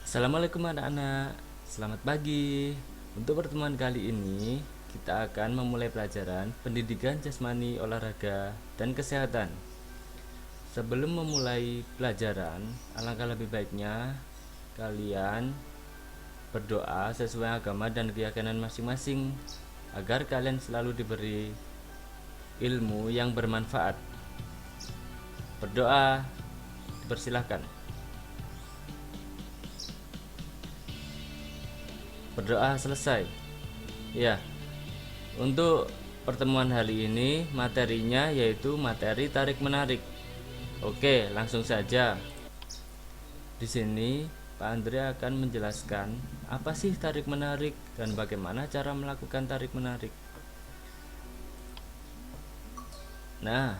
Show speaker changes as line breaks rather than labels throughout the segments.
Assalamualaikum anak-anak, selamat pagi. Untuk pertemuan kali ini, kita akan memulai pelajaran pendidikan jasmani, olahraga, dan kesehatan. Sebelum memulai pelajaran, alangkah lebih baiknya kalian berdoa sesuai agama dan keyakinan masing-masing agar kalian selalu diberi ilmu yang bermanfaat. Berdoa, dipersilahkan. Berdoa selesai. Ya, untuk pertemuan hari ini materinya yaitu materi tarik-menarik. Oke, langsung saja. Di sini Pak Andre akan menjelaskan apa sih tarik-menarik dan bagaimana cara melakukan tarik-menarik. Nah,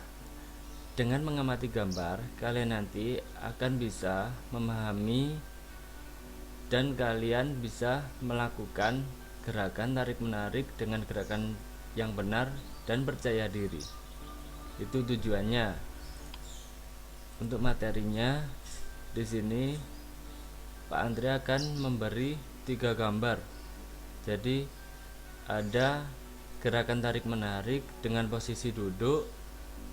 dengan mengamati gambar, kalian nanti akan bisa memahami dan kalian bisa melakukan gerakan tarik-menarik dengan gerakan yang benar dan percaya diri. Itu tujuannya. Untuk materinya di sini Pak Andre akan memberi 3 gambar. Jadi ada gerakan tarik-menarik dengan posisi duduk,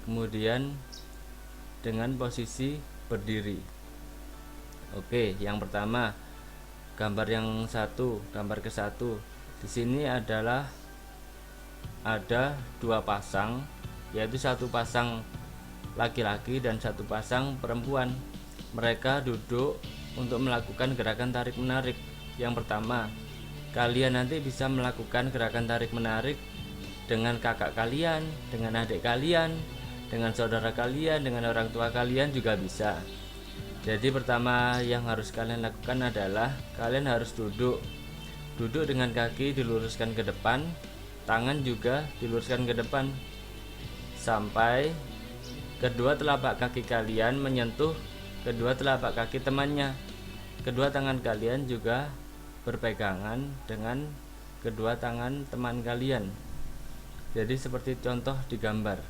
kemudian dengan posisi berdiri. Oke, yang pertama gambar yang satu, gambar ke satu. Di sini adalah ada 2 pasang, yaitu satu pasang laki-laki dan satu pasang perempuan. Mereka duduk untuk melakukan gerakan tarik menarik. Yang pertama, kalian nanti bisa melakukan gerakan tarik menarik dengan kakak kalian, dengan adik kalian, dengan saudara kalian, dengan orang tua kalian juga bisa. Jadi pertama yang harus kalian lakukan adalah kalian harus duduk dengan kaki diluruskan ke depan, tangan juga diluruskan ke depan sampai kedua telapak kaki kalian menyentuh kedua telapak kaki temannya. Kedua tangan kalian juga berpegangan dengan kedua tangan teman kalian. Jadi seperti contoh di gambar.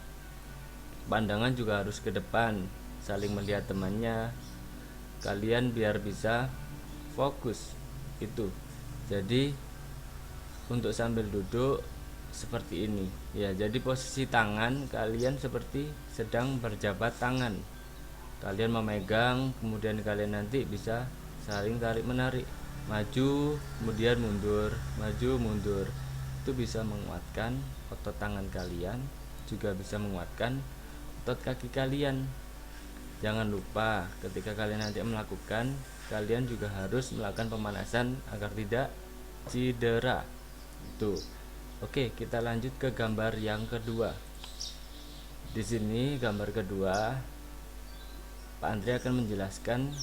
Pandangan juga harus ke depan, saling melihat temannya. Kalian biar bisa fokus itu. Jadi untuk sambil duduk seperti ini ya, jadi posisi tangan kalian seperti sedang berjabat tangan, kalian memegang, kemudian kalian nanti bisa saling tarik menarik, maju kemudian mundur, maju mundur. Itu bisa menguatkan otot tangan kalian, juga bisa menguatkan otot kaki kalian. Jangan lupa ketika kalian nanti melakukan, kalian juga harus melakukan pemanasan agar tidak cedera. Tuh. Oke, kita lanjut ke gambar yang kedua. Di sini gambar kedua, Pak Andre akan menjelaskan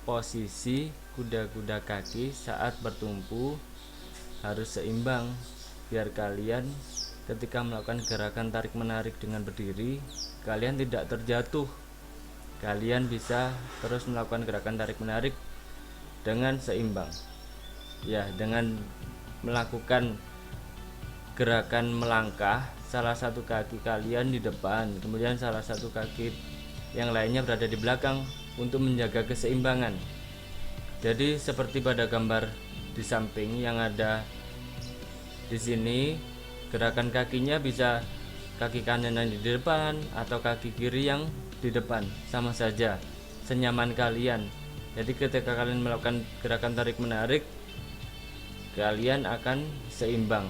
posisi kuda-kuda kaki saat bertumpu harus seimbang biar kalian ketika melakukan gerakan tarik menarik dengan berdiri, kalian tidak terjatuh. Kalian bisa terus melakukan gerakan tarik menarik dengan seimbang. Ya, dengan melakukan gerakan melangkah, salah satu kaki kalian di depan, kemudian salah satu kaki yang lainnya berada di belakang untuk menjaga keseimbangan. Jadi seperti pada gambar di samping yang ada di sini, gerakan kakinya bisa kaki kanan yang di depan atau kaki kiri yang di depan, sama saja, senyaman kalian. Jadi ketika kalian melakukan gerakan tarik menarik, kalian akan seimbang.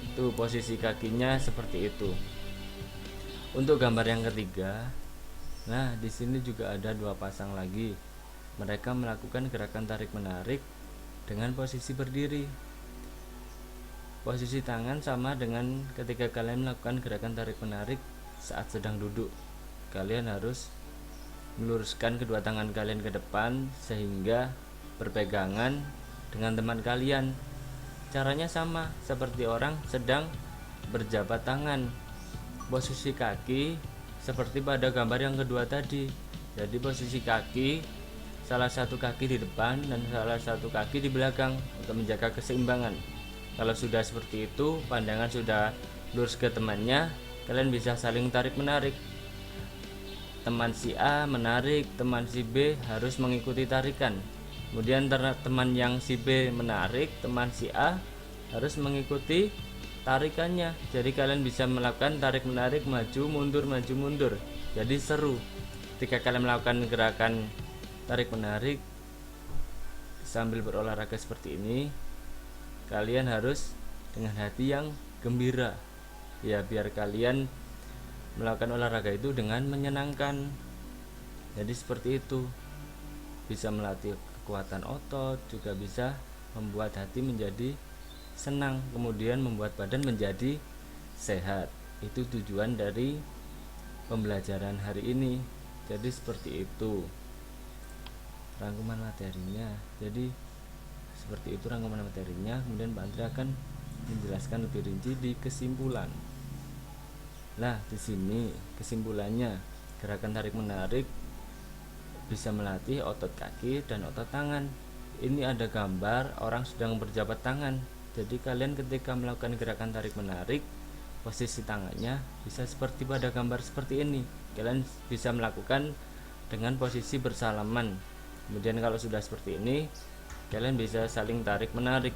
Itu posisi kakinya seperti itu. Untuk gambar yang ketiga, nah di sini juga ada 2 pasang lagi. Mereka melakukan gerakan tarik menarik dengan posisi berdiri. Posisi tangan sama dengan ketika kalian melakukan gerakan tarik menarik saat sedang duduk. Kalian harus meluruskan kedua tangan kalian ke depan sehingga berpegangan dengan teman kalian. Caranya sama seperti orang sedang berjabat tangan. Posisi kaki seperti pada gambar yang kedua tadi. Jadi posisi kaki, salah satu kaki di depan dan salah satu kaki di belakang untuk menjaga keseimbangan. Kalau sudah seperti itu, pandangan sudah lurus ke temannya, kalian bisa saling tarik menarik. teman si A menarik, teman si B harus mengikuti tarikan. Kemudian teman yang si B menarik, teman si A harus mengikuti tarikannya. Jadi kalian bisa melakukan tarik menarik, maju mundur. Jadi seru ketika kalian melakukan gerakan tarik menarik sambil berolahraga seperti ini. Kalian harus dengan hati yang gembira, ya, biar kalian melakukan olahraga itu dengan menyenangkan. Jadi seperti itu, bisa melatih kekuatan otot, juga bisa membuat hati menjadi senang, kemudian membuat badan menjadi sehat. Itu tujuan dari pembelajaran hari ini. Jadi seperti itu rangkuman materinya. Jadi seperti itu rangkuman materinya. Kemudian Pak Andri akan menjelaskan lebih rinci di kesimpulan. Nah, di sini kesimpulannya, gerakan tarik menarik bisa melatih otot kaki dan otot tangan. Ini ada gambar orang sedang berjabat tangan. Jadi kalian ketika melakukan gerakan tarik menarik, posisi tangannya bisa seperti pada gambar seperti ini. Kalian bisa melakukan dengan posisi bersalaman. Kemudian kalau sudah seperti ini, kalian bisa saling tarik menarik.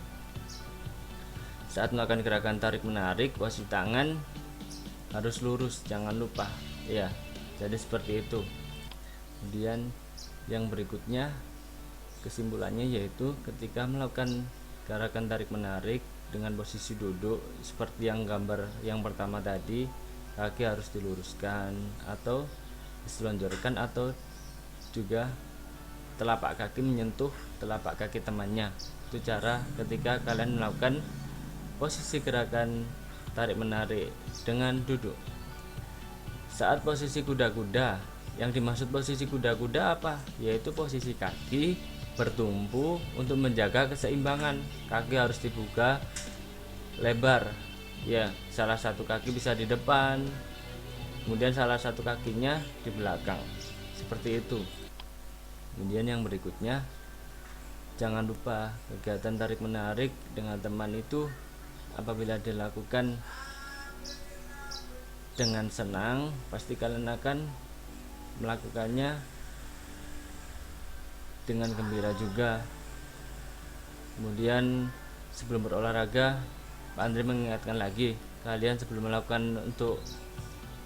Saat melakukan gerakan tarik menarik, posisi tangan harus lurus, jangan lupa, ya. Jadi seperti itu. Kemudian yang berikutnya kesimpulannya yaitu ketika melakukan gerakan tarik menarik dengan posisi duduk seperti yang gambar yang pertama tadi, kaki harus diluruskan atau diselonjorkan, atau juga telapak kaki menyentuh telapak kaki temannya. Itu cara ketika kalian melakukan posisi gerakan tarik menarik dengan duduk. Saat posisi kuda-kuda, yang dimaksud posisi kuda-kuda apa? Yaitu posisi kaki bertumpu untuk menjaga keseimbangan. Kaki harus dibuka lebar, ya, salah satu kaki bisa di depan, kemudian salah satu kakinya di belakang, seperti itu. Kemudian yang berikutnya, jangan lupa kegiatan tarik menarik dengan teman itu apabila dilakukan dengan senang, pasti kalian akan melakukannya dengan gembira juga. Kemudian sebelum berolahraga, Pak Andri mengingatkan lagi, kalian sebelum melakukan untuk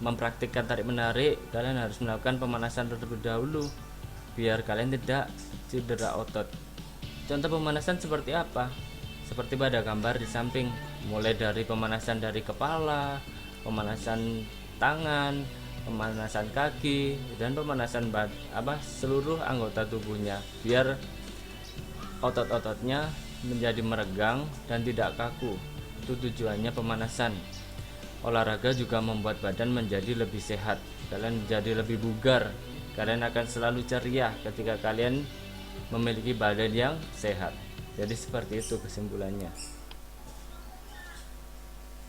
mempraktikkan tarik menarik, kalian harus melakukan pemanasan terlebih dahulu biar kalian tidak cedera otot. Contoh pemanasan seperti apa? Seperti pada gambar di samping, mulai dari pemanasan dari kepala, pemanasan tangan, pemanasan kaki, dan pemanasan seluruh anggota tubuhnya, biar otot-ototnya menjadi meregang dan tidak kaku. Itu tujuannya pemanasan. Olahraga juga membuat badan menjadi lebih sehat, kalian menjadi lebih bugar, kalian akan selalu ceria ketika kalian memiliki badan yang sehat. Jadi seperti itu kesimpulannya.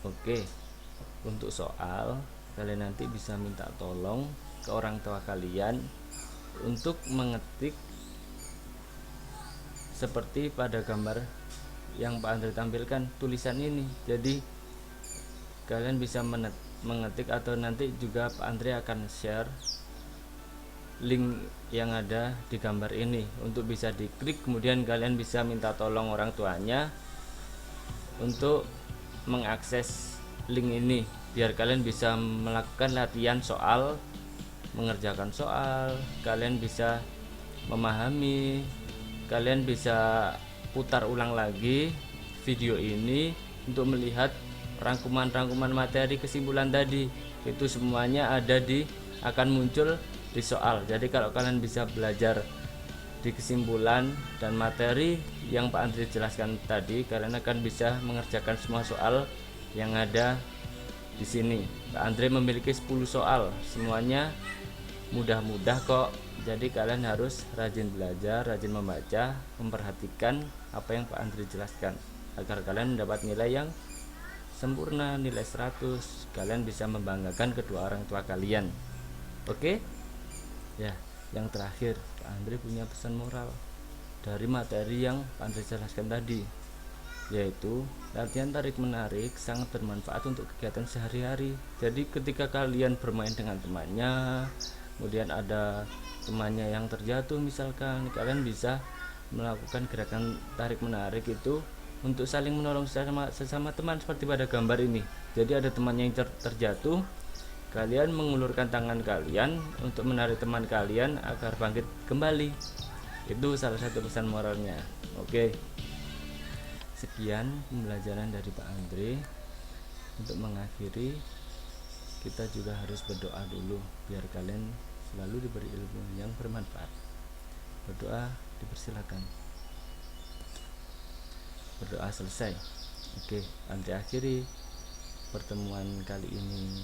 Oke, untuk soal, kalian nanti bisa minta tolong ke orang tua kalian untuk mengetik seperti pada gambar yang Pak Andri tampilkan, tulisan ini. Jadi kalian bisa mengetik, atau nanti juga Pak Andri akan share link yang ada di gambar ini untuk bisa diklik. Kemudian kalian bisa minta tolong orang tuanya untuk mengakses link ini biar kalian bisa melakukan latihan soal, mengerjakan soal, kalian bisa memahami, kalian bisa putar ulang lagi video ini untuk melihat rangkuman-rangkuman materi kesimpulan tadi. Itu semuanya akan muncul di soal. Jadi kalau kalian bisa belajar di kesimpulan dan materi yang Pak Andri jelaskan tadi, kalian akan bisa mengerjakan semua soal yang ada di sini. Pak Andri memiliki 10 soal, semuanya mudah-mudah kok. Jadi kalian harus rajin belajar, rajin membaca, memperhatikan apa yang Pak Andri jelaskan agar kalian mendapat nilai yang sempurna, nilai 100. Kalian bisa membanggakan kedua orang tua kalian. Oke? Ya, yang terakhir, Pak Andri punya pesan moral dari materi yang Pak Andri jelaskan tadi, yaitu latihan tarik menarik sangat bermanfaat untuk kegiatan sehari-hari. Jadi ketika kalian bermain dengan temannya, kemudian ada temannya yang terjatuh misalkan, kalian bisa melakukan gerakan tarik menarik itu untuk saling menolong sesama teman seperti pada gambar ini. Jadi ada temannya yang terjatuh, kalian mengulurkan tangan kalian untuk menarik teman kalian agar bangkit kembali. Itu salah satu pesan moralnya. Oke, sekian pembelajaran dari Pak Andre. Untuk mengakhiri, kita juga harus berdoa dulu biar kalian selalu diberi ilmu yang bermanfaat. Berdoa dipersilakan. Berdoa selesai. Oke, Andre akhiri pertemuan kali ini.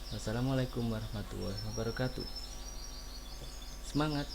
Wassalamualaikum warahmatullahi wabarakatuh. Semangat.